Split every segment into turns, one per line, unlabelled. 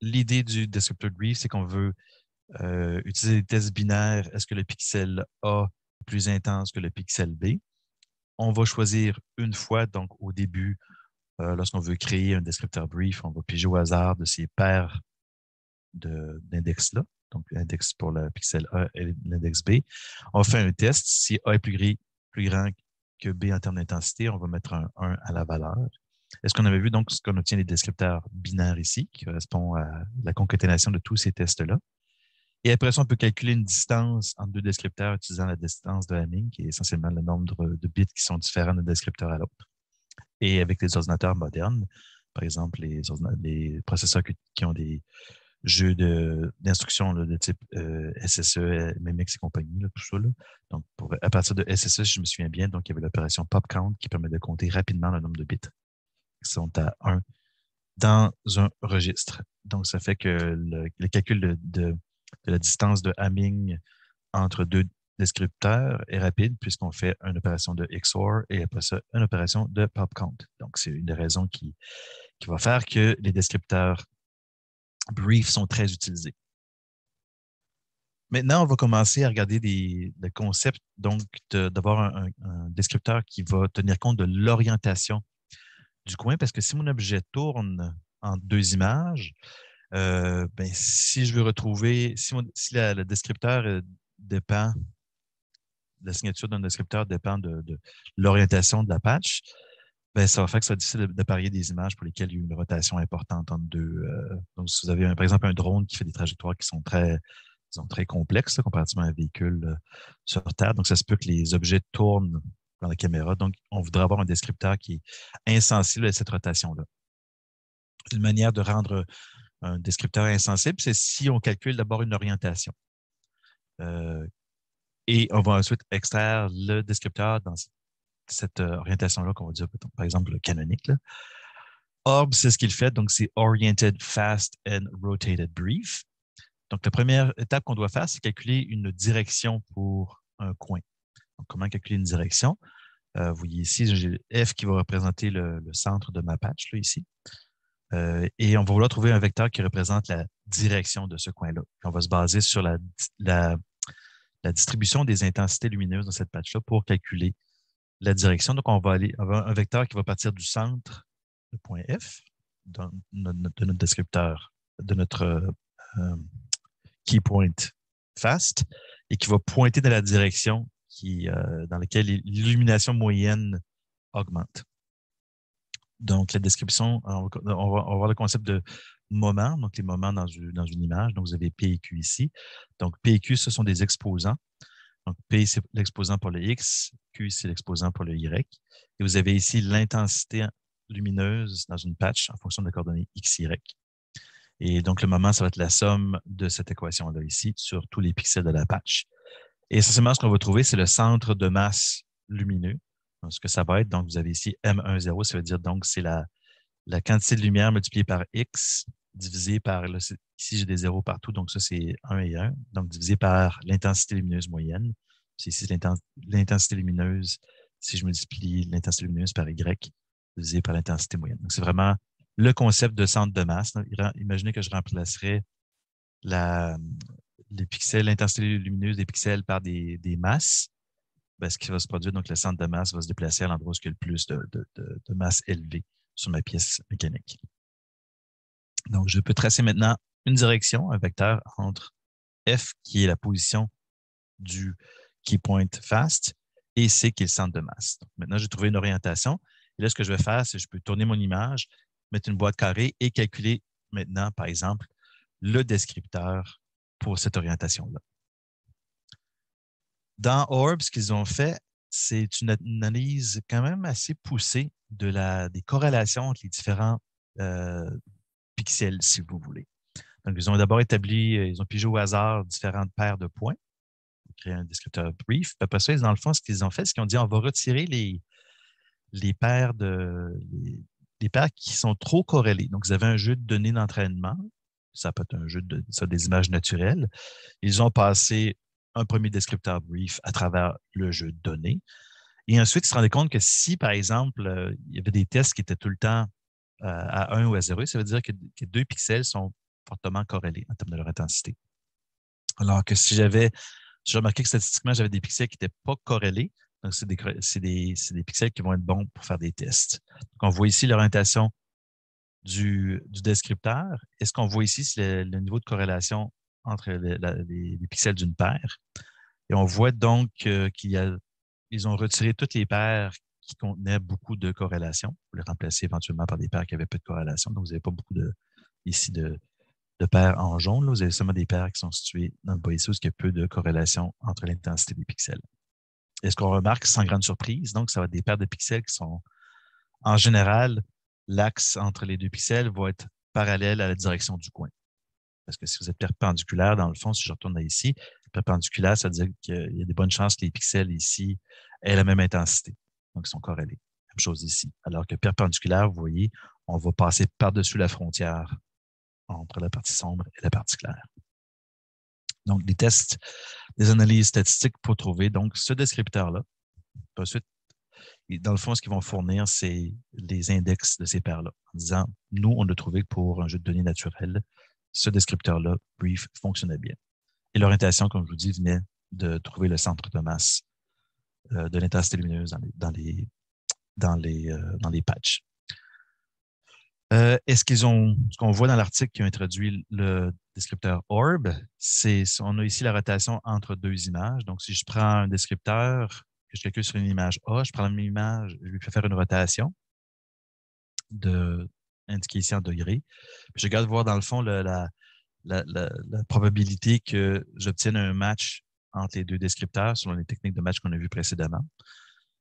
l'idée du descriptor brief, c'est qu'on veut utiliser des tests binaires. Est-ce que le pixel A est plus intense que le pixel B? On va choisir une fois, donc au début, lorsqu'on veut créer un descripteur brief, on va piger au hasard de ces paires d'index-là. Donc, l'index pour le pixel A et l'index B. On fait un test. Si A est plus grand que B en termes d'intensité, on va mettre un 1 à la valeur. Est-ce qu'on avait vu donc ce qu'on obtient des descripteurs binaires ici, qui correspond à la concaténation de tous ces tests-là? Et après ça, on peut calculer une distance entre deux descripteurs utilisant la distance de Hamming, qui est essentiellement le nombre de bits qui sont différents d'un descripteur à l'autre. Et avec les ordinateurs modernes, par exemple les processeurs qui ont des jeux d'instructions de type SSE, MMX et compagnie, là, tout ça. Là. Donc, à partir de SSE, si je me souviens bien, donc il y avait l'opération PopCount qui permet de compter rapidement le nombre de bits qui sont à 1 dans un registre. Donc, ça fait que le calcul de la distance de Hamming entre deux descripteurs est rapide puisqu'on fait une opération de XOR et après ça, une opération de PopCount. Donc, c'est une des raisons qui va faire que les descripteurs brief sont très utilisés. Maintenant, on va commencer à regarder le concept donc d'avoir un descripteur qui va tenir compte de l'orientation du coin, parce que si mon objet tourne en deux images, si je veux retrouver, si le descripteur dépend, la signature d'un descripteur dépend de l'orientation de la patch, ça va faire que ça soit difficile de parier des images pour lesquelles il y a une rotation importante entre deux. Donc, si vous avez, par exemple, un drone qui fait des trajectoires qui sont très complexes, là, comparativement à un véhicule sur Terre, donc ça se peut que les objets tournent dans la caméra. Donc, on voudrait avoir un descripteur qui est insensible à cette rotation-là. Une manière de rendre un descripteur insensible, c'est si on calcule d'abord une orientation. Et on va ensuite extraire le descripteur dans cette orientation-là qu'on va dire, par exemple, le canonique. Là. Orb, c'est ce qu'il fait, donc c'est Oriented, Fast and Rotated Brief. Donc, la première étape qu'on doit faire, c'est calculer une direction pour un coin. Donc, comment calculer une direction? Vous voyez ici, j'ai F qui va représenter le centre de ma patch, là, ici. Et on va vouloir trouver un vecteur qui représente la direction de ce coin-là. On va se baser sur la distribution des intensités lumineuses dans cette patch-là pour calculer la direction. Donc, on va avoir un vecteur qui va partir du centre, le point F, de notre descripteur, de notre key point fast, et qui va pointer dans la direction dans laquelle l'illumination moyenne augmente. Donc, la description, on va voir le concept de moment, donc les moments dans une image. Donc, vous avez P et Q ici. Donc, P et Q, ce sont des exposants. Donc, P, c'est l'exposant pour le X, Q, c'est l'exposant pour le Y. Et vous avez ici l'intensité lumineuse dans une patch en fonction de la coordonnée X, Y. Et donc, le moment, ça va être la somme de cette équation-là ici sur tous les pixels de la patch. Et essentiellement, ce qu'on va trouver, c'est le centre de masse lumineux. Donc, ce que ça va être, donc vous avez ici M10, ça veut dire donc c'est la quantité de lumière multipliée par X divisé par, là, ici j'ai des zéros partout, donc ça c'est 1 et 1, donc divisé par l'intensité lumineuse moyenne. Puis ici l'intensité lumineuse, si je multiplie l'intensité lumineuse par Y, divisé par l'intensité moyenne. Donc c'est vraiment le concept de centre de masse. Imaginez que je remplacerais les pixels, l'intensité lumineuse des pixels par des masses. Ce qui va se produire, donc le centre de masse va se déplacer à l'endroit où il y a le plus de masse élevée sur ma pièce mécanique. Donc, je peux tracer maintenant une direction, un vecteur entre F, qui est la position du key point fast, et C, qui est le centre de masse. Donc, maintenant, j'ai trouvé une orientation. Et là, ce que je vais faire, c'est que je peux tourner mon image, mettre une boîte carrée et calculer maintenant, par exemple, le descripteur pour cette orientation-là. Dans Orb, ce qu'ils ont fait, c'est une analyse quand même assez poussée des corrélations entre les différents pixels, si vous voulez. Donc, ils ont d'abord ils ont pigé au hasard différentes paires de points pour créer un descripteur brief. Puis après ça, dans le fond, ce qu'ils ont fait, c'est qu'ils ont dit on va retirer les paires les paires qui sont trop corrélées. Donc, ils avaient un jeu de données d'entraînement. Ça peut être un jeu des images naturelles. Ils ont passé un premier descripteur brief à travers le jeu de données. Et ensuite, ils se rendaient compte que si, par exemple, il y avait des tests qui étaient tout le temps à 1 ou à 0, ça veut dire que deux pixels sont fortement corrélés en termes de leur intensité. Alors que si j'ai remarqué que statistiquement, j'avais des pixels qui n'étaient pas corrélés, donc c'est des pixels qui vont être bons pour faire des tests. Donc, on voit ici l'orientation du descripteur. Et ce qu'on voit ici, c'est le niveau de corrélation entre les pixels d'une paire. Et on voit donc ils ont retiré toutes les paires qui contenaient beaucoup de corrélation pour les remplacer éventuellement par des paires qui avaient peu de corrélation. Donc, vous n'avez pas beaucoup ici de paires en jaune. Là. Vous avez seulement des paires qui sont situées dans le bas ici où il y a peu de corrélation entre l'intensité des pixels. Et ce qu'on remarque, sans grande surprise, donc, ça va être des paires de pixels qui sont, en général, l'axe entre les deux pixels va être parallèle à la direction du coin. Parce que si vous êtes perpendiculaire, dans le fond, si je retourne ici, perpendiculaire, ça veut dire qu'il y a des bonnes chances que les pixels ici aient la même intensité. Donc, ils sont corrélés. Même chose ici. Alors que perpendiculaire, vous voyez, on va passer par-dessus la frontière entre la partie sombre et la partie claire. Donc, des tests, des analyses statistiques pour trouver donc ce descripteur-là. Ensuite, dans le fond, ce qu'ils vont fournir, c'est les index de ces paires-là, en disant, nous, on a trouvé que pour un jeu de données naturel, ce descripteur-là, brief, fonctionnait bien. Et l'orientation, comme je vous dis, venait de trouver le centre de masse de l'intensité lumineuse dans les patchs. Ce qu'on voit dans l'article qui a introduit le descripteur Orb, on a ici la rotation entre deux images. Donc, si je prends un descripteur que je calcule sur une image A, je prends la même image, je lui fais faire une rotation indiquée ici en degrés. Puis je regarde voir dans le fond la probabilité que j'obtienne un match entre les deux descripteurs selon les techniques de match qu'on a vues précédemment.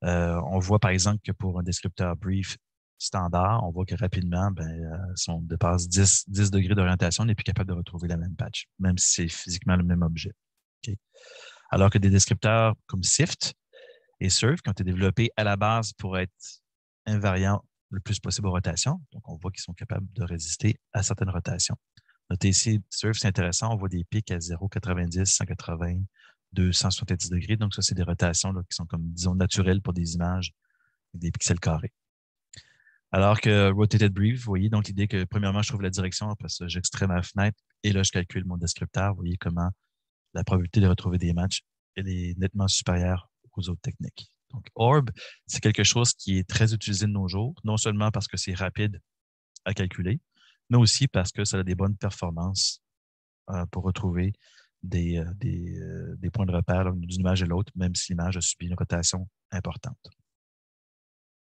On voit par exemple que pour un descripteur brief standard, on voit que rapidement, si on dépasse 10 degrés d'orientation, on n'est plus capable de retrouver la même patch, même si c'est physiquement le même objet. Okay? Alors que des descripteurs comme SIFT et SURF qui ont été développés à la base pour être invariants le plus possible aux rotations, donc on voit qu'ils sont capables de résister à certaines rotations. Notez ici, SURF, c'est intéressant, on voit des pics à 0,90, 180, 270 degrés. Donc, ça, c'est des rotations là, qui sont comme, disons, naturelles pour des images avec des pixels carrés. Alors que Rotated Brief, vous voyez, donc l'idée que, premièrement, je trouve la direction, après ça, j'extrais ma fenêtre et là, je calcule mon descripteur. Vous voyez comment la probabilité de retrouver des matchs, elle est nettement supérieure aux autres techniques. Donc, Orb, c'est quelque chose qui est très utilisé de nos jours, non seulement parce que c'est rapide à calculer, mais aussi parce que ça a des bonnes performances pour retrouver des points de repère d'une image à l'autre, même si l'image a subi une rotation importante.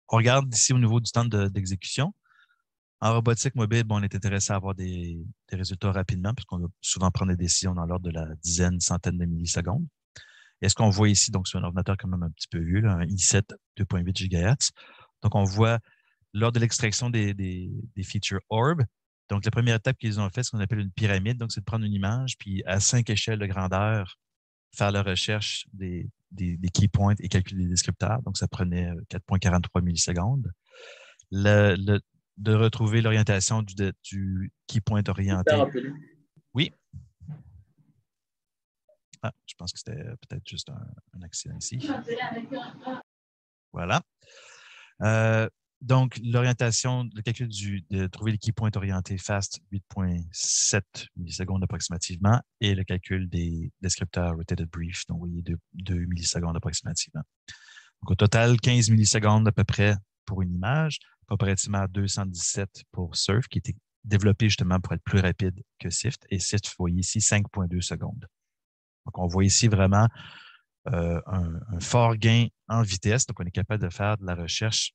On regarde ici au niveau du temps d'exécution. En robotique mobile, on est intéressé à avoir des résultats rapidement, puisqu'on va souvent prendre des décisions dans l'ordre de la dizaine, centaine de millisecondes. Et ce qu'on voit ici, donc sur un ordinateur quand même un petit peu vieux, là, un i7 2.8 GHz. Donc, on voit lors de l'extraction des features Orb, donc la première étape qu'ils ont fait, c'est ce qu'on appelle une pyramide. Donc, c'est de prendre une image, puis à 5 échelles de grandeur, faire la recherche des key points et calculer les descripteurs. Donc, ça prenait 4,43 millisecondes. De retrouver l'orientation du key point orienté. Oui. Ah, je pense que c'était peut-être juste un accident ici. Voilà. Donc, l'orientation, le calcul de trouver les key points orientés fast, 8,7 millisecondes approximativement, et le calcul des descripteurs rotated brief, donc vous voyez 2 millisecondes approximativement. Donc, au total, 15 millisecondes à peu près pour une image, comparativement à 217 pour Surf, qui était développé justement pour être plus rapide que SIFT, et SIFT, vous voyez ici 5,2 secondes. Donc, on voit ici vraiment un fort gain en vitesse. Donc, on est capable de faire de la recherche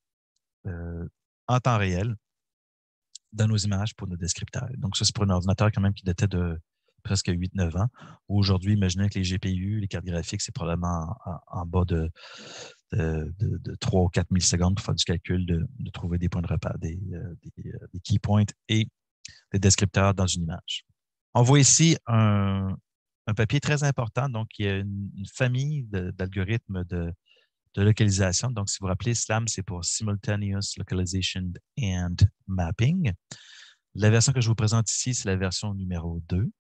en temps réel dans nos images pour nos descripteurs. Donc, ça, c'est pour un ordinateur quand même qui datait de presque 8-9 ans. Aujourd'hui, imaginez que les GPU, les cartes graphiques, c'est probablement en bas de 3 ou 4 millisecondes pour faire du calcul, de trouver des points de repère, des key points et des descripteurs dans une image. On voit ici un papier très important. Donc, il y a une famille d'algorithmes de localisation. Donc, si vous vous rappelez, SLAM, c'est pour Simultaneous Localization and Mapping. La version que je vous présente ici, c'est la version numéro 2.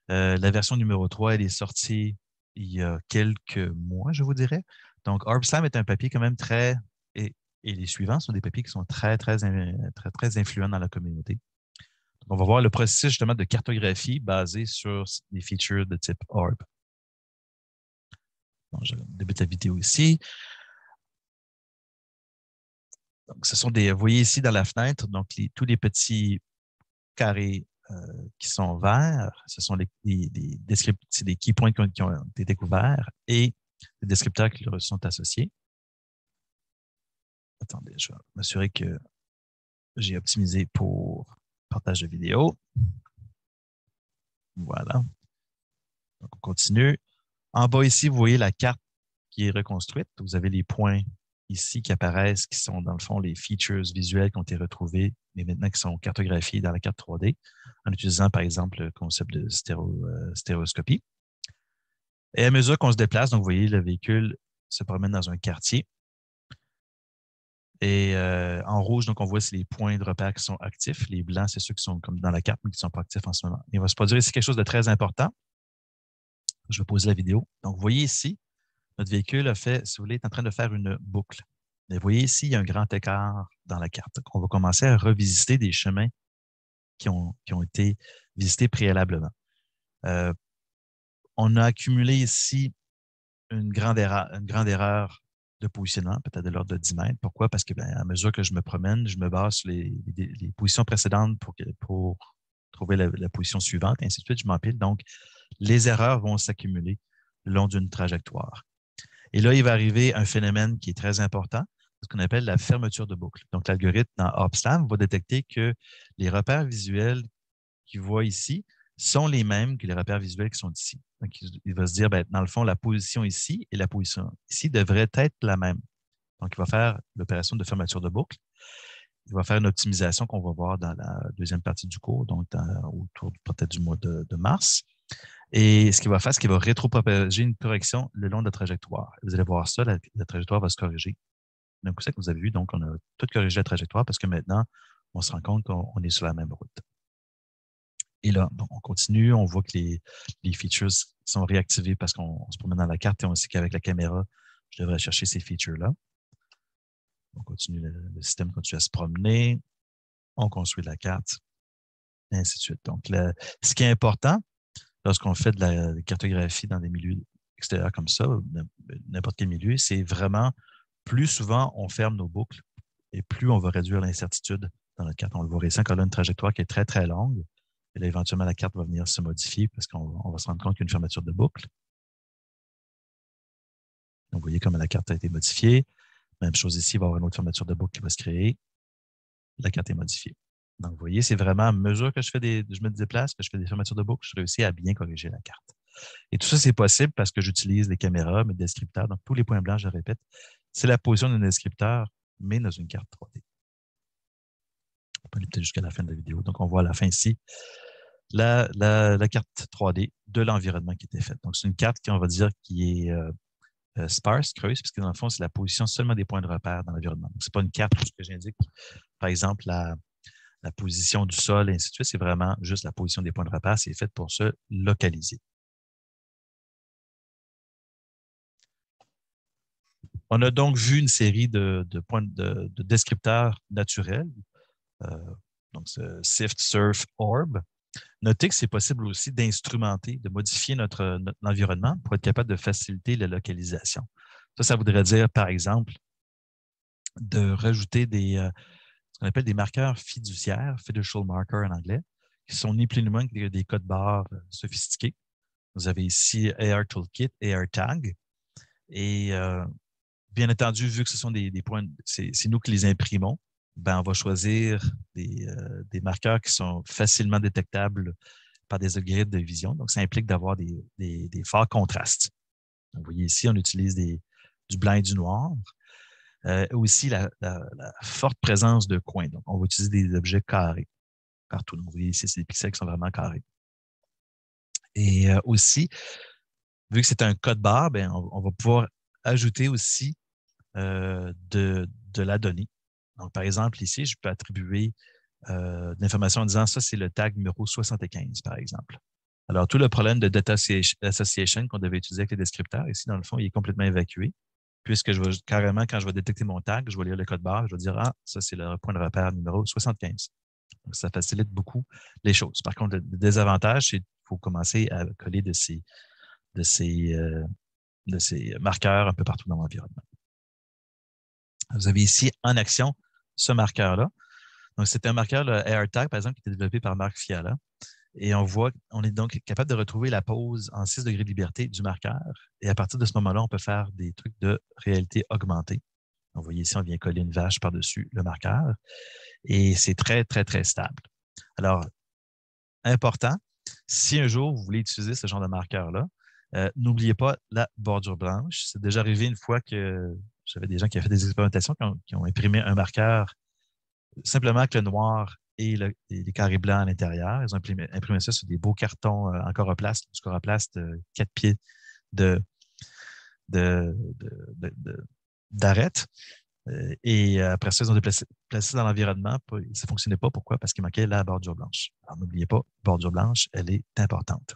La version numéro 3, elle est sortie il y a quelques mois, je vous dirais. Donc, OrbSLAM est un papier quand même et les suivants sont des papiers qui sont très influents dans la communauté. Donc, On va voir le processus justement de cartographie basé sur des features de type ORB. Donc, je débute la vidéo ici. Donc, ce sont des, vous voyez ici dans la fenêtre, donc tous les petits carrés qui sont verts, ce sont des key points qui ont été découverts et les descripteurs qui leur sont associés. Attendez, je vais m'assurer que j'ai optimisé pour partage de vidéo. Voilà. Donc, on continue. En bas ici, vous voyez la carte qui est reconstruite. Vous avez les points ici qui apparaissent, qui sont dans le fond les features visuelles qui ont été retrouvées, mais maintenant qui sont cartographiées dans la carte 3D, en utilisant par exemple le concept de stéréoscopie. Et à mesure qu'on se déplace, donc vous voyez le véhicule se promène dans un quartier. Et en rouge, donc on voit c'est les points de repère qui sont actifs. Les blancs, c'est ceux qui sont comme dans la carte, mais qui ne sont pas actifs en ce moment. Il va se produire ici quelque chose de très important. Je vais poser la vidéo. Donc, vous voyez ici, notre véhicule a fait, si vous voulez, est en train de faire une boucle. Et vous voyez ici, il y a un grand écart dans la carte. Donc, on va commencer à revisiter des chemins qui ont été visités préalablement. On a accumulé ici une grande erreur de positionnement, peut-être de l'ordre de 10 mètres. Pourquoi? Parce que à mesure que je me promène, je me base sur les positions précédentes pour trouver la position suivante, et ainsi de suite, je m'empile. Donc, les erreurs vont s'accumuler le long d'une trajectoire. Et là, il va arriver un phénomène qui est très important, ce qu'on appelle la fermeture de boucle. Donc, l'algorithme dans OpsLab va détecter que les repères visuels qu'il voit ici sont les mêmes que les repères visuels qui sont ici. Donc, il va se dire, dans le fond, la position ici et la position ici devraient être la même. Donc, il va faire l'opération de fermeture de boucle. Il va faire une optimisation qu'on va voir dans la deuxième partie du cours, donc autour peut-être du mois de mars. Et ce qu'il va faire, c'est qu'il va rétropropager une correction le long de la trajectoire. Vous allez voir ça, la trajectoire va se corriger. Donc, c'est ça que vous avez vu. Donc, on a tout corrigé la trajectoire parce que maintenant, on se rend compte qu'on est sur la même route. Et là, donc, on continue. On voit que les features sont réactivées parce qu'on se promène dans la carte et on sait qu'avec la caméra, je devrais chercher ces features-là. On continue, le système continue à se promener. On construit la carte, et ainsi de suite. Donc, ce qui est important lorsqu'on fait de la cartographie dans des milieux extérieurs comme ça, n'importe quel milieu, c'est vraiment plus souvent on ferme nos boucles et plus on va réduire l'incertitude dans notre carte. On le voit ici, quand on a une trajectoire qui est très, très longue. Et là, éventuellement, la carte va venir se modifier parce qu'on va se rendre compte qu'il y a une fermeture de boucle. Donc, vous voyez comment la carte a été modifiée. Même chose ici, il va y avoir une autre fermeture de boucle qui va se créer. La carte est modifiée. Donc, vous voyez, c'est vraiment à mesure que je me déplace, que je fais des fermetures de boucle, je réussis à bien corriger la carte. Et tout ça, c'est possible parce que j'utilise les caméras, mes descripteurs. Donc, tous les points blancs, je le répète, c'est la position d'un descripteur, mais dans une carte 3D. On peut aller peut-être jusqu'à la fin de la vidéo. Donc, on voit à la fin ici la carte 3D de l'environnement qui était faite. Donc, c'est une carte on va dire, qui est sparse, creuse, puisque dans le fond, c'est la position seulement des points de repère dans l'environnement. Donc, ce n'est pas une carte où ce que j'indique, par exemple, la position du sol, et ainsi de suite. C'est vraiment juste la position des points de repère. C'est fait pour se localiser. On a donc vu une série de descripteurs naturels, donc SIFT, SURF, ORB. Notez que c'est possible aussi d'instrumenter, de modifier notre environnement pour être capable de faciliter la localisation. Ça voudrait dire, par exemple, de rajouter ce qu'on appelle des marqueurs fiduciaires, fiducial marker en anglais, qui sont ni plus ni moins que des codes barres sophistiqués. Vous avez ici AR Toolkit, AR Tag. Et bien entendu, vu que ce sont des points, c'est nous qui les imprimons, on va choisir des marqueurs qui sont facilement détectables par des algorithmes de vision. Donc, ça implique d'avoir des forts contrastes. Donc, vous voyez ici, on utilise du blanc et du noir. Aussi, la forte présence de coins. Donc, on va utiliser des objets carrés partout. Donc, vous voyez ici, c'est des pixels qui sont vraiment carrés. Et aussi, vu que c'est un code barre, on va pouvoir ajouter aussi de la donnée. Donc, par exemple, ici, je peux attribuer de l'information en disant ça, c'est le tag numéro 75, par exemple. Alors, tout le problème de data association qu'on devait utiliser avec les descripteurs, ici, dans le fond, il est complètement évacué, puisque je vais carrément, quand je vais détecter mon tag, je vais lire le code barre, je vais dire, ah, ça, c'est le point de repère numéro 75. Donc, ça facilite beaucoup les choses. Par contre, le désavantage, c'est qu'il faut commencer à coller de ces, euh, de ces marqueurs un peu partout dans l'environnement. Vous avez ici en action ce marqueur-là. Donc, c'est un marqueur, le AirTag, par exemple, qui a été développé par Marc Fiala. Et on est donc capable de retrouver la pose en 6 degrés de liberté du marqueur. Et à partir de ce moment-là, on peut faire des trucs de réalité augmentée. Donc, vous voyez ici, on vient coller une vache par-dessus le marqueur. Et c'est très, très, très stable. Alors, important, si un jour vous voulez utiliser ce genre de marqueur-là, n'oubliez pas la bordure blanche. C'est déjà arrivé une fois que j'avais des gens qui avaient fait des expérimentations qui ont imprimé un marqueur simplement avec le noir et les carrés blancs à l'intérieur. Ils ont imprimé ça sur des beaux cartons en coroplaste, du coroplaste 4 pieds de, de, d'arête. Et après ça, ils ont placé dans l'environnement. Ça ne fonctionnait pas. Pourquoi? Parce qu'il manquait la bordure blanche. Alors, n'oubliez pas, bordure blanche, elle est importante.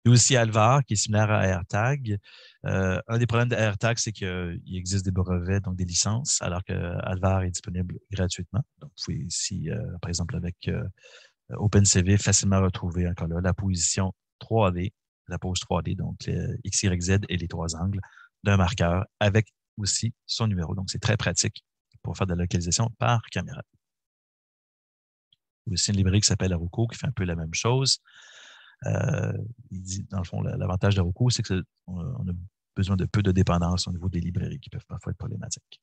Il y a aussi Alvar, qui est similaire à AirTag. Un des problèmes de AirTag, c'est qu'il existe des brevets, donc des licences, alors que Alvar est disponible gratuitement. Donc, vous pouvez ici, par exemple, avec OpenCV, facilement retrouver encore là la position 3D, la pose 3D, donc X, Y, Z et les 3 angles d'un marqueur avec aussi son numéro. Donc, c'est très pratique pour faire de la localisation par caméra. Il y a aussi une librairie qui s'appelle Aruko qui fait un peu la même chose. Il dit, dans le fond, l'avantage d'Aruko, c'est qu'on a besoin de peu de dépendance au niveau des librairies qui peuvent parfois être problématiques.